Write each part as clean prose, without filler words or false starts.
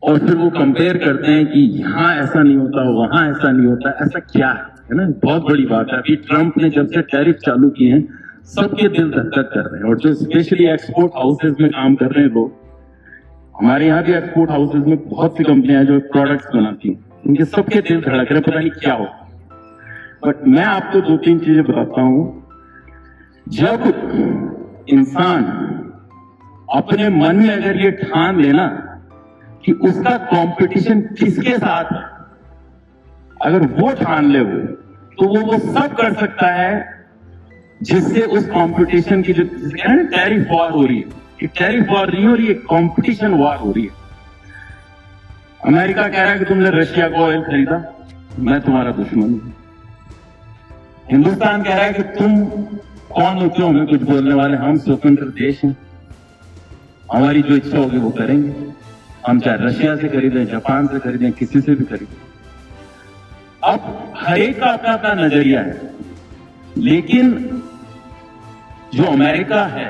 और फिर वो कंपेयर करते हैं कि यहाँ ऐसा नहीं होता, वहां ऐसा नहीं होता। ऐसा क्या है ना, बहुत बड़ी बात है। अभी ट्रंप ने जब से टैरिफ चालू किए हैं, सबके दिल धक धक कर रहे हैं। और जो स्पेशली एक्सपोर्ट हाउसेज में काम कर रहे हैं लोग, हमारे यहाँ भी एक्सपोर्ट हाउसेज में बहुत सी कंपनियां जो प्रोडक्ट्स बनाती हैं, उनके सबके दिल धड़क रहे, पता नहीं क्या हो। बट मैं आपको दो तीन चीजें बताता हूं। जब इंसान अपने मन में अगर ये ठान लेना कि उसका कंपटीशन किसके साथ है, अगर वो ठान ले तो वो सब कर सकता है जिससे उस कंपटीशन की जो टैरिफ वॉर हो रही है, ये टैरिफ वॉर नहीं हो रही है, कंपटीशन वॉर हो रही है। अमेरिका कह रहा है कि तुमने रशिया को ऑयल खरीदा, मैं तुम्हारा दुश्मन हूं। हिंदुस्तान कह रहा है कि तुम कौन हो, क्यों हमें कुछ बोलने वाले, हम स्वतंत्र देश हैं, हमारी जो इच्छा होगी वो करेंगे। हम चाहे रशिया से खरीदें, जापान से खरीदें, किसी से भी खरीदें। अब हर एक का अपना अपना नजरिया है, लेकिन जो अमेरिका है,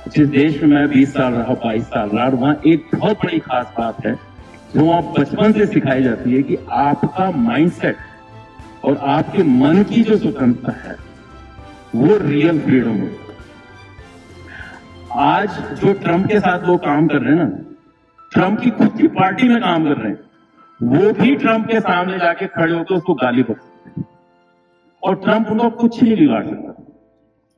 जिस देश में मैं 20 साल रहा, 22 साल रहा, वहां एक बहुत बड़ी खास बात है जो आप बचपन से सिखाई जाती है कि आपका माइंडसेट और आपके मन की जो स्वतंत्रता है वो रियल फ्रीडम है। आज जो ट्रंप के साथ लोग काम कर रहे हैं ना, ट्रंप की खुद की पार्टी में काम कर रहे हैं, वो भी ट्रंप के सामने जाके खड़े होकर उसको गाली बक सकते हैं। और ट्रंप उनको कुछ नहीं बिगाड़ सकता,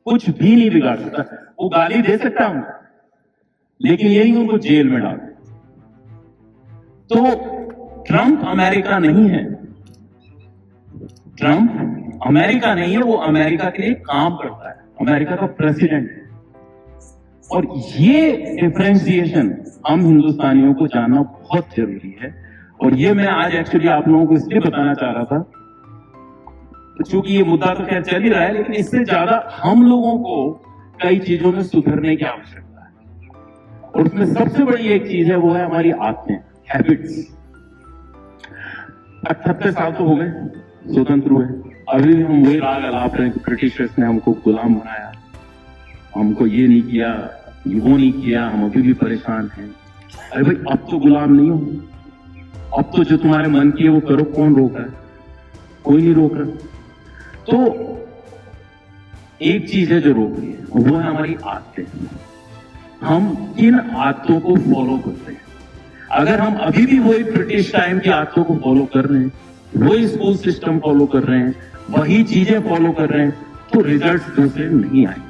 कुछ भी नहीं बिगाड़ सकता। वो गाली दे सकता है उनको, लेकिन यही उनको जेल में डाल। तो ट्रंप अमेरिका नहीं है, ट्रंप अमेरिका नहीं है, वो अमेरिका के लिए काम करता है, अमेरिका का प्रेसिडेंट है। और ये डिफरेंशिएशन हम हिंदुस्तानियों को जानना बहुत जरूरी है। और ये मैं आज एक्चुअली आप लोगों को इसलिए बताना चाह रहा था, क्योंकि ये मुद्दा तो खैर चल ही रहा है, लेकिन इससे ज्यादा हम लोगों को कई चीजों में सुधरने की आवश्यकता है। और उसमें सबसे बड़ी एक चीज है, वो है हमारी आदतें, हैबिट्स। 78 साल तो हो गए स्वतंत्र हुए, अभी भी हम वही राग अलाप रहे हैं कि ब्रिटिशर्स ने हमको गुलाम बनाया, हमको ये नहीं किया, वो नहीं किया, हम अभी भी परेशान हैं। अरे भाई, अब तो गुलाम नहीं हो, अब तो जो तुम्हारे मन की है वो करो। कौन रोक रहा है? कोई नहीं रोक रहा। तो एक चीज है जो रोक रही है, वो है हमारी आदतें। हम किन आदतों को फॉलो करते हैं? अगर हम अभी भी वही ब्रिटिश टाइम की आदतों को फॉलो कर रहे हैं, वही स्कूल सिस्टम फॉलो कर रहे हैं, वही चीजें फॉलो कर रहे हैं, तो रिजल्ट्स दूसरे नहीं आएंगे।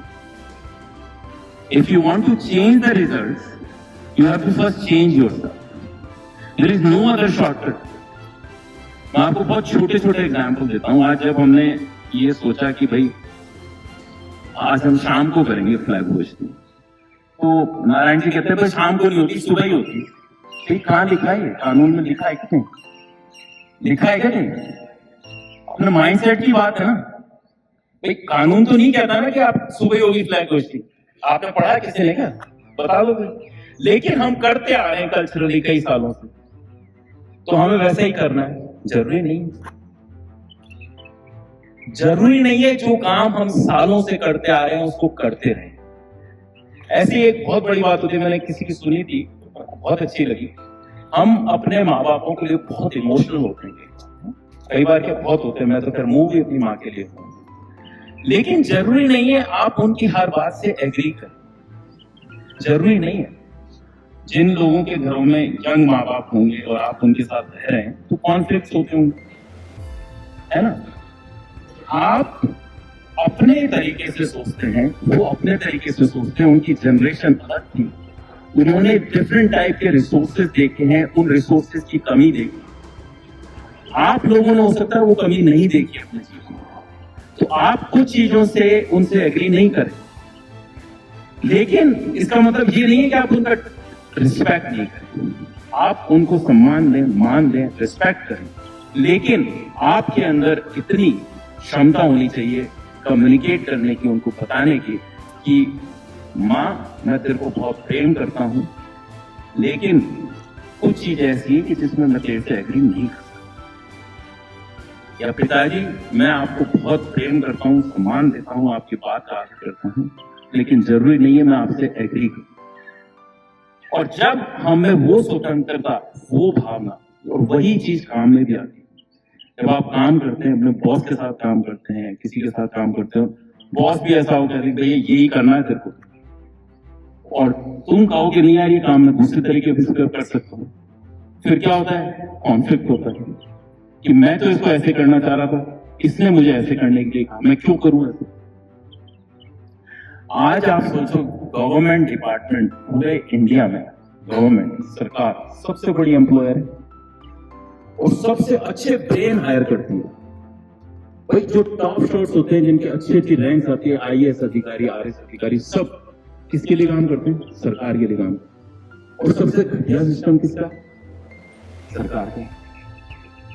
If you want to change the results, you have to first change yourself. There is no other shortcut. मैं आपको बहुत छोटे छोटे एग्जाम्पल देता हूँ। आज जब हमने ये सोचा कि भाई आज हम शाम को करेंगे फ्लैग होस्टिंग, तो नारायण जी कहते हैं भाई शाम को नहीं होती, सुबह ही होती। भाई कहाँ लिखा है? कानून में लिखा है कि नहीं? लिखा है क्या नहीं? अपने माइंडसेट की बात है ना। भाई कानून तो नहीं कहता ना कि आप सुबह होगी फ्लैग होस्टिंग। आपने पढ़ा है किसी ने क्या? बता दो। लेकिन हम करते आ रहे हैं कल्चरली कई सालों से, तो हमें वैसे ही करना है। जरूरी नहीं, जरूरी नहीं है जो काम हम सालों से करते आ रहे हैं उसको करते रहे। ऐसी एक बहुत बड़ी बात होती है, मैंने किसी की सुनी थी, बहुत अच्छी लगी। हम अपने माँ बापों के लिए बहुत इमोशनल होते हैं, कई बार क्या बहुत होते हैं, मैं तो फिर मुंह भी अपनी माँ के लिए हूं। लेकिन जरूरी नहीं है आप उनकी हर बात से एग्री करें, जरूरी नहीं है। जिन लोगों के घरों में यंग माँ बाप होंगे और आप उनके साथ रह रहे हैं, तो कॉन्फ्लिक्ट होते होंगे, है ना। आप अपने तरीके से सोचते हैं, वो अपने तरीके से सोचते हैं। उनकी जनरेशन अलग थी, उन्होंने डिफरेंट टाइप के रिसोर्सेज देखे हैं, उन रिसोर्सेज की कमी देखी। आप लोगों ने हो सकता है वो कमी नहीं देखी अपने जीवन में, तो आप कुछ चीजों से उनसे एग्री नहीं करें, लेकिन इसका मतलब ये नहीं है कि आप उनका रिस्पेक्ट नहीं करें। आप उनको सम्मान दें, मान दें, रिस्पेक्ट करें, लेकिन आपके अंदर इतनी क्षमता होनी चाहिए कम्युनिकेट करने की, उनको बताने की कि माँ मैं तेरे को बहुत प्रेम करता हूं, लेकिन कुछ चीज ऐसी है कि जिसमें मैं तेरे से एग्री नहीं कर सकता। या पिताजी मैं आपको बहुत प्रेम करता हूं, सम्मान देता हूं, आपकी बात का आदर करता हूं, लेकिन जरूरी नहीं है मैं आपसे एग्री करूं। और जब हम में वो स्वतंत्रता, वो भावना और वही चीज काम में भी आती है। जब आप काम करते हैं, अपने बॉस के साथ काम करते हैं, किसी के साथ काम करते हो, बॉस भी ऐसा होगा कि भैया यही करना है तेरे को, और तुम कहो कि नहीं यार ये काम मैं दूसरे तरीके से कर सकता हूँ, फिर क्या होता है? कॉन्फ्लिक्ट होता है कि मैं तो इसको ऐसे करना चाह रहा था, इसने मुझे ऐसे करने के लिए कहा, मैं क्यों करूं ऐसे? आज आप सोचो, गवर्नमेंट डिपार्टमेंट पूरे इंडिया में, गवर्नमेंट सरकार सबसे बड़ी एम्प्लॉयर है और सबसे अच्छे ब्रेन हायर करती है। भाई जो टॉप शॉट्स होते हैं, जिनके अच्छी अच्छी रैंक्स आती है, आईएएस अधिकारी, आरएस अधिकारी, सब किसके लिए काम करते हैं? सरकार के लिए काम। और सबसे घटिया सिस्टम किसका? सरकार का।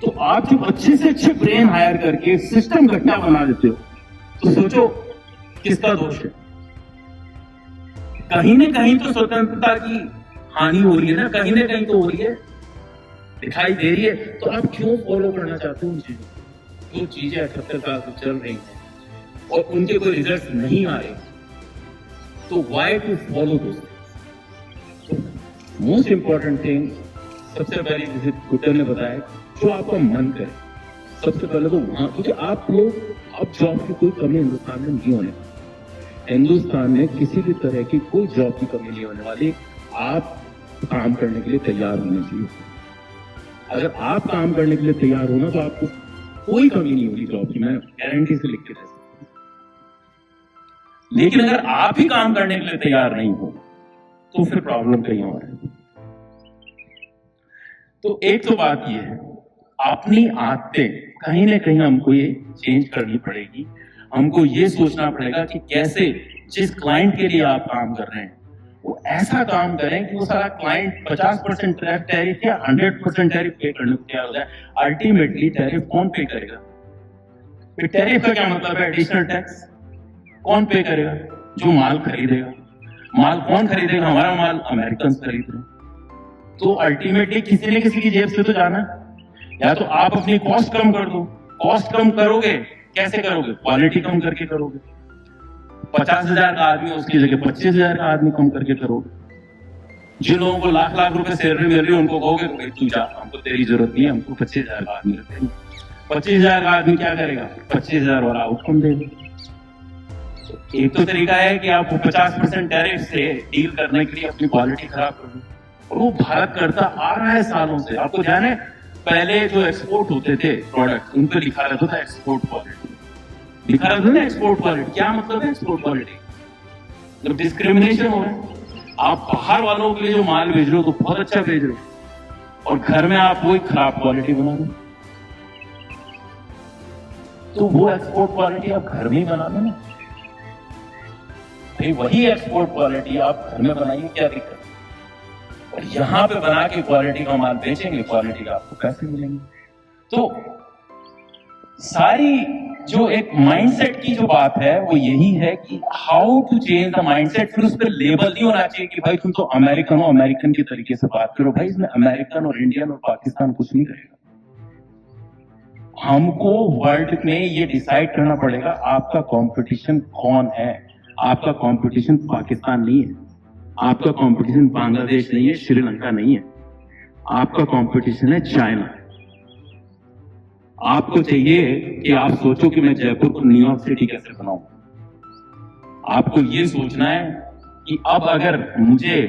तो आप जब अच्छे से अच्छे ब्रेन हायर करके सिस्टम घटिया बना देते हो, तो सोचो किसका दोष है? कहीं न कहीं तो स्वतंत्रता की हानि हो रही है ना, कहीं न कहीं तो हो रही है, दिखाई दे रही है। तो आप क्यों फॉलो करना चाहते हो उन चीजों को? जो चीजें 78 साल से चल रही हैं और उनके कोई रिजल्ट नहीं आ रहे, तो वाई टू फॉलो दोस्त? मोस्ट इंपॉर्टेंट थिंग, सबसे पहले जैसे गुट्टर ने बताया, जो आपका मन करे, सबसे पहले तो वहां, क्योंकि आप लोग, अब जॉब की कोई कमी हिंदुस्तान में नहीं होने वाली। हिंदुस्तान में किसी भी तरह की कोई जॉब की कमी नहीं होने वाली। आप काम करने के लिए तैयार होने चाहिए। अगर आप काम करने के लिए तैयार हो ना, तो आपको कोई कमी नहीं होगी जॉब की, मैं गारंटी से लिख के दे सकता हूं। लेकिन अगर आप ही काम करने के लिए तैयार नहीं हो, तो फिर प्रॉब्लम कहीं और है। तो एक तो बात यह है, अपनी आदतें कहीं ना कहीं हमको ये चेंज करनी पड़ेगी। हमको ये सोचना पड़ेगा कि कैसे जिस क्लाइंट के लिए आप काम कर रहे हैं, वो ऐसा काम करें कि वो सारा क्लाइंट 50% टैरिफ या 100% टैरिफ पे करने को तैयार हो जाए। अल्टीमेटली टैरिफ कौन पे करेगा? फिर टैरिफ का क्या मतलब है? Additional tax. कौन पे करेगा? जो माल खरीदेगा। माल कौन खरीदेगा? हमारा माल अमेरिकन खरीद रहे हैं। तो अल्टीमेटली किसी न किसी की जेब से तो जाना है। या तो आप अपनी कॉस्ट कम कर दो। कॉस्ट कम करोगे, कैसे करोगे? क्वालिटी कम करके करोगे। 50,000 का आदमी, उसकी जगह 25,000 का आदमी कम करके करोगे। जिन लोगों को लाख लाख रुपए सैलरी मिल रही है, उनको कहोगे भाई तू जा, हमको तेरी जरूरत नहीं है, हमको 25,000 का आदमी रखेंगे। 25,000 का आदमी क्या करेगा? 25,000 वाला आउटकम देगा। एक तो तरीका है कि आप 50% टैरिफ से डील करने के लिए अपनी क्वालिटी खराब कर दो, और वो भारत करता आ रहा है सालों से। आपको ध्यान है, पहले जो एक्सपोर्ट होते थे प्रोडक्ट, उन पे लिखा रहता था एक्सपोर्ट क्वालिटी, लिखा रहता था ना एक्सपोर्ट क्वालिटी। क्या मतलब है एक्सपोर्ट क्वालिटी? जब डिस्क्रिमिनेशन हो रहा है, आप बाहर वालों के लिए जो माल भेज रहे हो तो बहुत अच्छा भेज रहे हो, और घर में आप वही खराब क्वालिटी बना दो, तो वो एक्सपोर्ट क्वालिटी आप घर में ही बना दो ना। वही एक्सपोर्ट क्वालिटी आप घर में बनाइए, क्या दिक्कत? और यहां पे बना के क्वालिटी का माल बेचेंगे, क्वालिटी का आपको पैसे मिलेंगे। तो सारी जो एक माइंडसेट की जो बात है, वो यही है कि how to change the mindset. फिर उस पर लेबल नहीं होना चाहिए कि भाई तुम तो अमेरिकन हो, अमेरिकन के तरीके से बात करो। भाई इसमें अमेरिकन और इंडियन और पाकिस्तान कुछ नहीं करेगा। हमको वर्ल्ड में ये डिसाइड करना पड़ेगा आपका कंपटीशन कौन है। आपका कंपटीशन पाकिस्तान नहीं है, आपका कंपटीशन बांग्लादेश नहीं है, श्रीलंका नहीं है, आपका कंपटीशन है चाइना। आपको चाहिए कि आप सोचो कि मैं जयपुर को न्यूयॉर्क सिटी कैसे बनाऊं। आपको ये सोचना है कि अब अगर मुझे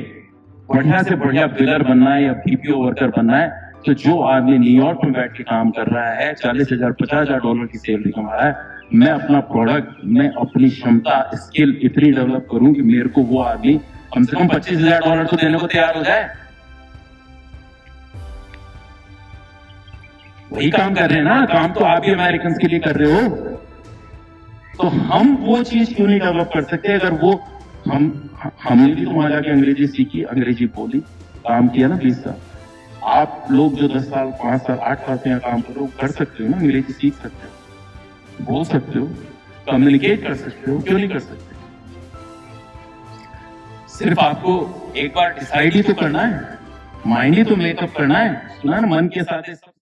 बढ़िया से बढ़िया बिलर बनना है या बीपीओ वर्कर बनना है, तो जो आदमी न्यूयॉर्क में बैठ के काम कर रहा है, 40,000 50,000 डॉलर की सैलरी कमा रहा है, मैं अपना प्रोडक्ट, मैं अपनी क्षमता, स्किल इतनी डेवलप करूं कि मेरे को वो आदमी कम से कम 25,000 डॉलर तो देने को तैयार हो जाए। वही काम कर रहे हैं ना, काम तो आप भी अमेरिकन के लिए कर रहे हो। तो हम वो चीज क्यों नहीं डेवलप कर सकते? अगर वो हमने भी तो वहां जाके अंग्रेजी सीखी, अंग्रेजी बोली, काम किया ना 20 साल। आप लोग जो 10 साल 5 साल 8 साल से यहाँ काम करो, कर सकते हो ना, अंग्रेजी सीख सकते हो, बोल सकते हो, कम्युनिकेट कर सकते हो, क्यों नहीं कर सकते? सिर्फ आपको एक बार डिसाइड ही तो करना है, माइंड ही तो मेकअप करना है। सुना ना, मन के साथ